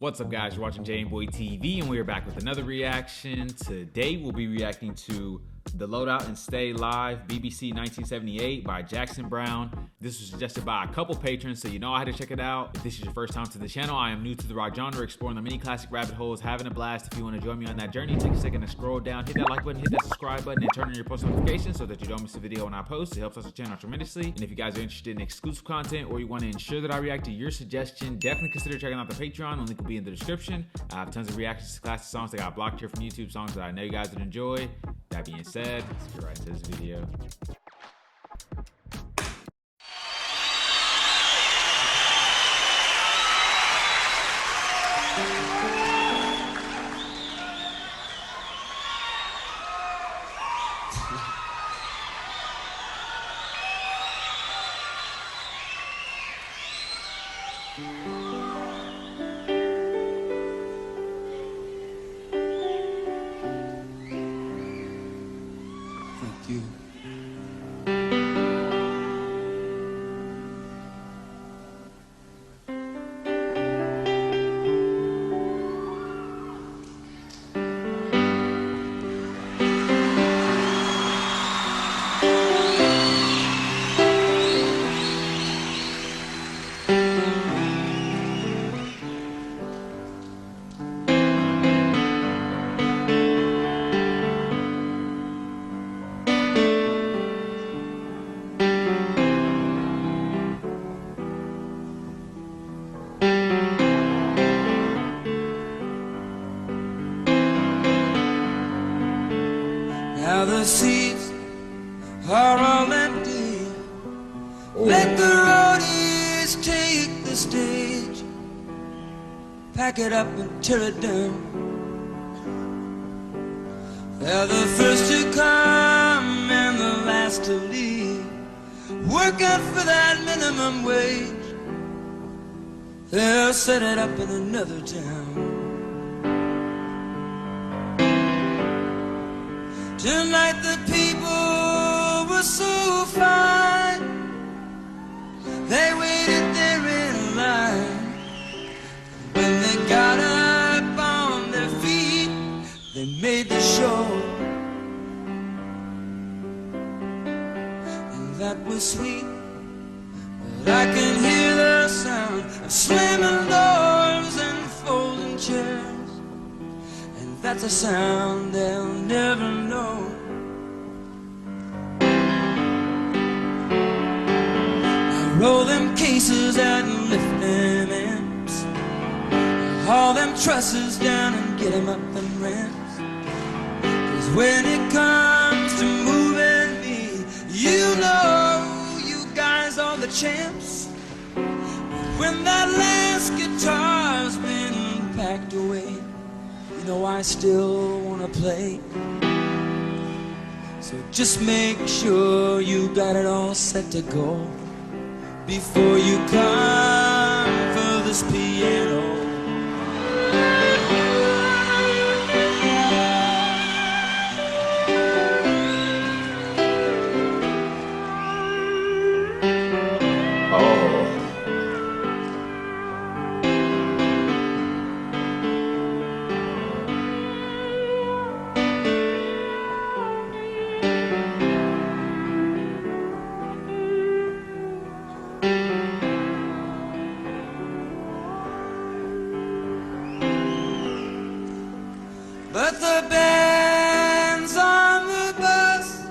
What's up, guys? You're watching jmboytv, and we are back with another reaction. Today we'll be reacting to The Loadout and Stay Live BBC 1978 by Jackson Browne. This was suggested by a couple patrons, so you know I had to check it out. If this is your first time to the channel, I am new to the rock genre, exploring the many classic rabbit holes, having a blast. If you want to join me on that journey, take a second to scroll down, hit that like button, hit that subscribe button, and turn on your post notifications so that you don't miss a video when I post. It helps us the channel tremendously. And if you guys are interested in exclusive content or you want to ensure that I react to your suggestion, definitely consider checking out the Patreon. The link will be in the description. I have tons of reactions to classic songs that got blocked here from YouTube, songs that I know you guys would enjoy. That being said, let's get right into this video. Thank you. Now the seats are all empty. Let the roadies take the stage. Pack it up and tear it down. They're the first to come and the last to leave. Working for that minimum wage. They'll set it up in another town. Tonight the people were so fine. They waited there in line. When they got up on their feet, they made the show. And that was sweet. But I can hear the sound of slamming doors and folding chairs. That's a sound they'll never know. Now roll them cases out and lift them amps. Haul them trusses down and get them up them ramps. 'Cause when it comes to moving me, you know you guys are the champs. When that last guitar's been packed away, you know I still wanna play. So just make sure you got it all set to go before you come for this piano. But the band's on the bus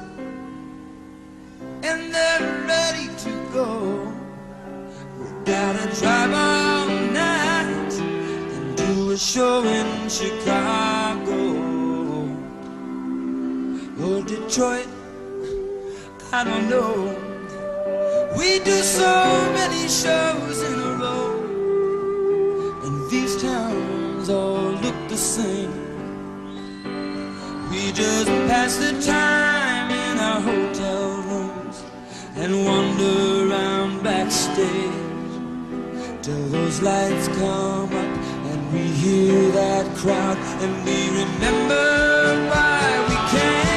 and they're ready to go. We gotta drive all night and do a show in Chicago or Detroit, I don't know. We do so many shows in a row, and these towns all look the same. We just pass the time in our hotel rooms and wander around backstage till those lights come up and we hear that crowd and we remember why we came.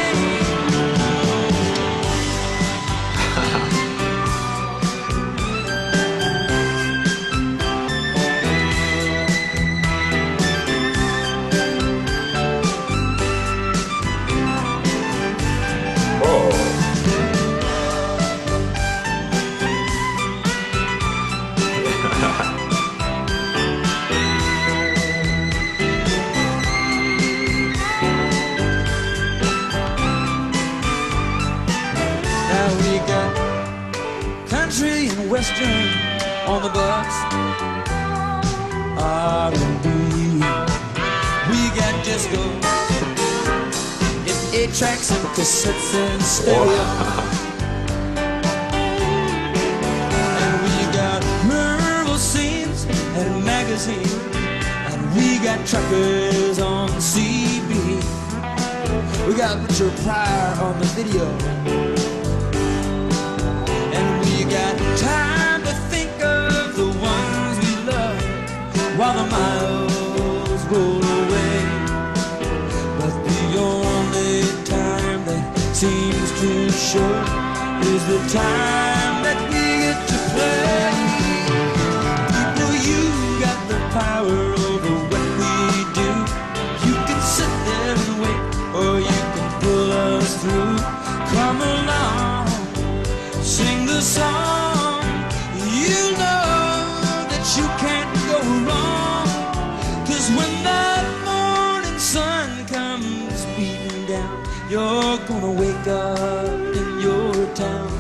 Western on the bus, R&B. We got disco in 8 tracks and cassettes and stereo. And we got Merle scenes and magazines, and we got truckers on CB. We got Richard Pryor on the video, and we got time to think of the ones we love while the miles roll away. But the only time that seems too short is the time that we get to play. People, you got the power over what we do. You can sit there and wait, or you can pull us through. Come along, sing the song. You know that you can't go wrong, 'cause when that morning sun comes beating down, you're gonna wake up in your town.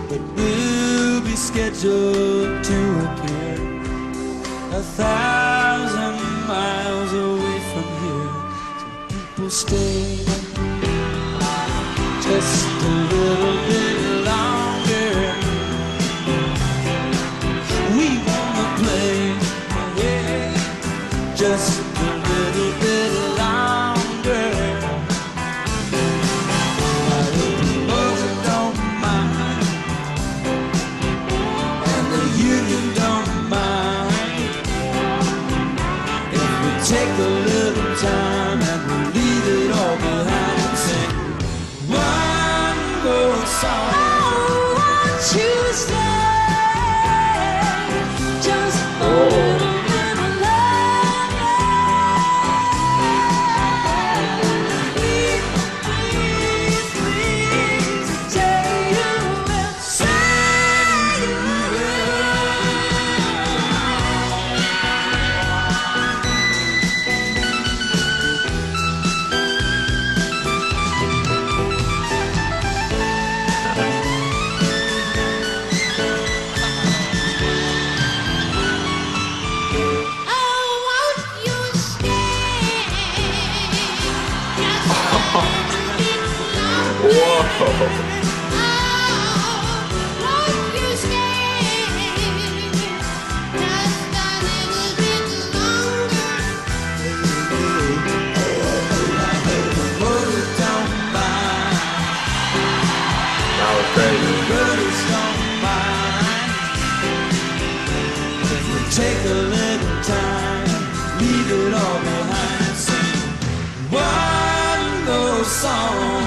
But we'll be scheduled to appear 1,000 miles away from here. So people stay just a little bit longer. We wanna play, yeah, just a little bit longer. I hope the boys don't mind, and the union don't mind, if we take a little time and we leave it all behind and sing one more song. Oh, won't you stay just a little bit longer? Please, please, please, say you will, say you will. Oh, won't you stay just a little bit longer? Oh, won't you stay just a little bit longer? Boys don't mind, That was crazy. girls don't mind, if we take a little time, leave it all behind and sing one more song.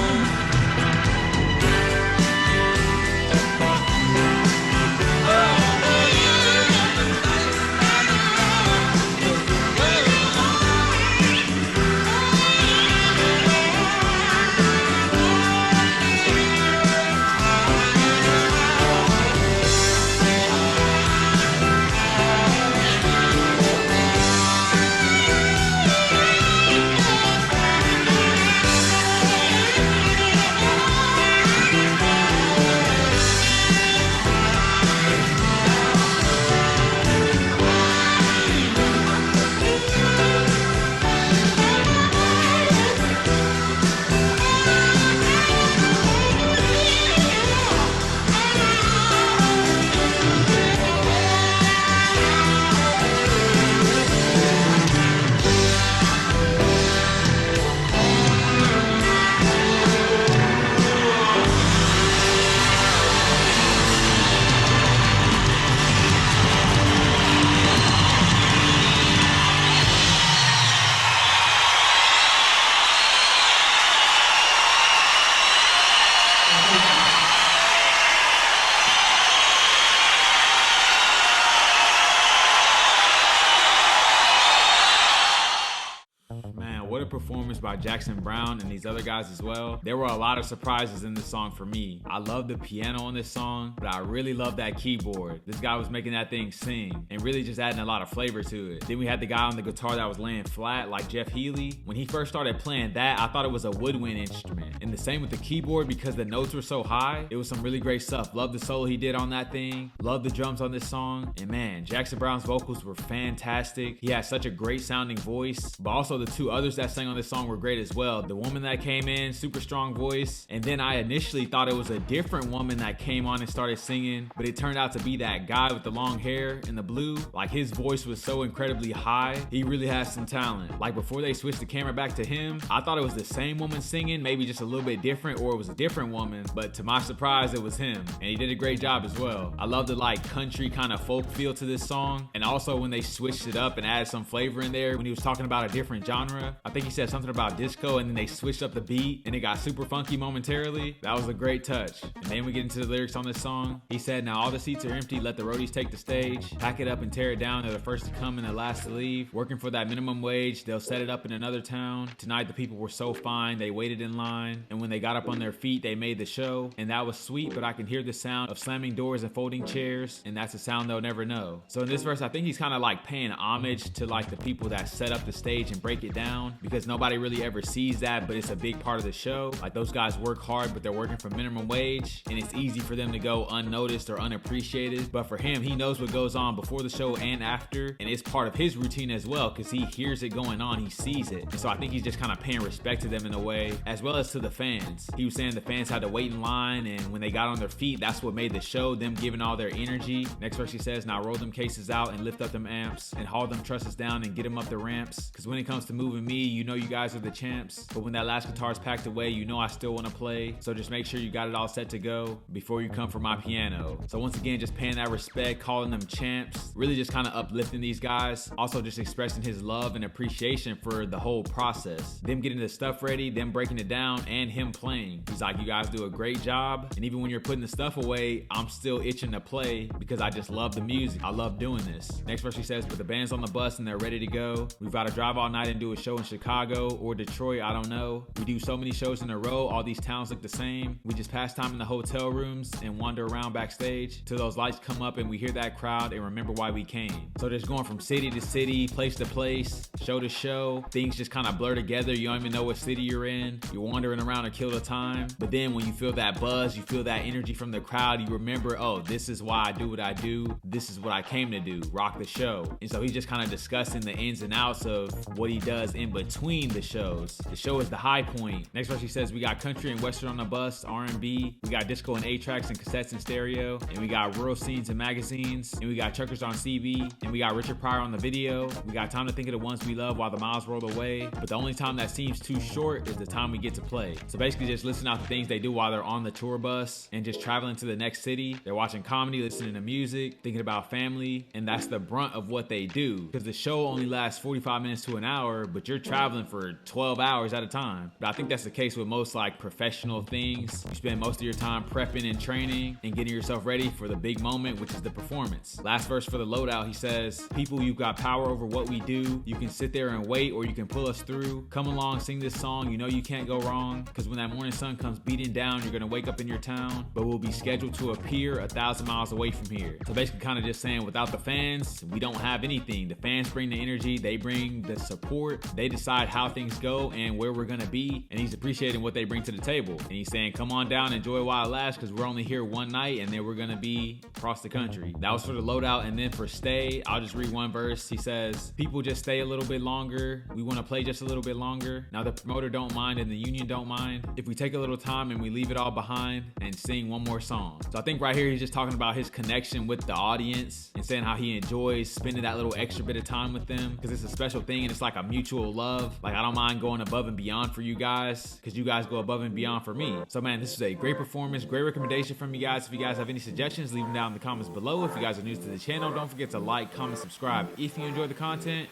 the performance by Jackson Browne and these other guys as well. There were a lot of surprises in this song for me. I love the piano on this song, but I really love that keyboard. This guy was making that thing sing and really just adding a lot of flavor to it. Then we had the guy on the guitar that was laying flat like Jeff Healey. When he first started playing that, I thought it was a woodwind instrument. And the same with the keyboard because the notes were so high. It was some really great stuff. Love the solo he did on that thing. Love the drums on this song. And man, Jackson Browne's vocals were fantastic. He had such a great sounding voice, but also the two others that sang on this song were great as well. The woman that came in, super strong voice. And then I initially thought it was a different woman that came on and started singing, but it turned out to be that guy with the long hair and the blue. Like, his voice was so incredibly high. He really has some talent. Like, before they switched the camera back to him, I thought it was the same woman singing, maybe just a little bit different, or it was a different woman, but to my surprise, it was him. And he did a great job as well. I love the like country kind of folk feel to this song. And also when they switched it up and added some flavor in there, when he was talking about a different genre, I think he said something about disco and then they switched up the beat and it got super funky momentarily. That was a great touch. And then we get into the lyrics on this song. He said, "Now all the seats are empty, let the roadies take the stage. Pack it up and tear it down, they're the first to come and the last to leave. Working for that minimum wage, they'll set it up in another town. Tonight the people were so fine, they waited in line. And when they got up on their feet, they made the show. And that was sweet, but I can hear the sound of slamming doors and folding chairs. And that's a sound they'll never know." So in this verse, I think he's kind of like paying homage to like the people that set up the stage and break it down, because nobody really ever sees that, but it's a big part of the show. Like, those guys work hard, but they're working for minimum wage, and it's easy for them to go unnoticed or unappreciated. But for him, he knows what goes on before the show and after, and it's part of his routine as well, because he hears it going on, he sees it. And so I think he's just kind of paying respect to them in a way, as well as to the fans. He was saying the fans had to wait in line, and when they got on their feet, that's what made the show, them giving all their energy. Next verse he says, "Now roll them cases out and lift up them amps and haul them trusses down and get them up the ramps. Cause when it comes to moving me, you know you guys are the champs. But when that last guitar's packed away, you know I still want to play. So just make sure you got it all set to go before you come for my piano." So once again, just paying that respect, calling them champs, really just kind of uplifting these guys. Also just expressing his love and appreciation for the whole process. Them getting the stuff ready, them breaking it down, and him playing. He's like, "You guys do a great job. And even when you're putting the stuff away, I'm still itching to play because I just love the music. I love doing this." Next verse he says, "But the band's on the bus and they're ready to go. We've got to drive all night and do a show in Chicago or Detroit, I don't know. We do so many shows in a row, all these towns look the same. We just pass time in the hotel rooms and wander around backstage till those lights come up and we hear that crowd and remember why we came." So just going from city to city, place to place, show to show, things just kind of blur together. You don't even know what city you're in. You're wandering around to kill the time. But then when you feel that buzz, you feel that energy from the crowd, you remember, oh, this is why I do what I do. This is what I came to do, rock the show. And so he's just kind of discussing the ins and outs of what he does in between the shows. The show is the high point. Next verse he says, "We got country and western on the bus, R&B. We got disco and 8-tracks and cassettes and stereo. And we got rural scenes and magazines. And we got truckers on CV. And we got Richard Pryor on the video. We got time to think of the ones we love while the miles roll away. But the only time that seems too short is the time we get to play." So basically just listing out the things they do while they're on the tour bus and just traveling to the next city. They're watching comedy, listening to music, thinking about family, and that's the brunt of what they do. Because the show only lasts 45 minutes to an hour, but you're traveling for 12 hours at a time. But I think that's the case with most like professional things. You spend most of your time prepping and training and getting yourself ready for the big moment, which is the performance. Last verse for the loadout, he says, "People, you've got power over what we do. You can sit there and wait, or you can pull us through. Come along, sing this song, you know you can't go wrong. Because when that morning sun comes beating down, you're gonna wake up in your town, but we'll be scheduled to appear 1,000 miles away from here." So basically kind of just saying, without the fans, we don't have anything. The fans bring the energy, they bring the support, they decide how things go and where we're gonna be, and he's appreciating what they bring to the table. And he's saying, come on down, enjoy it while it lasts, because we're only here one night and then we're gonna be across the country. That was for the loadout. And then for stay, I'll just read one verse. He says, "People, just stay a little bit longer. We want to play just a little bit longer. Now the promoter don't mind and the union don't mind if we take a little time and we leave it all behind and sing one more song." So I think right here he's just talking about his connection with the audience and saying how he enjoys spending that little extra bit of time with them, because it's a special thing and it's like a mutual love. Like, I don't mind going above and beyond for you guys because you guys go above and beyond for me. So man, this is a great performance, great recommendation from you guys. If you guys have any suggestions, leave them down in the comments below. If you guys are new to the channel, don't forget to like, comment, subscribe if you enjoy the content,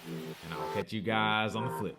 and I'll catch you guys on the flip.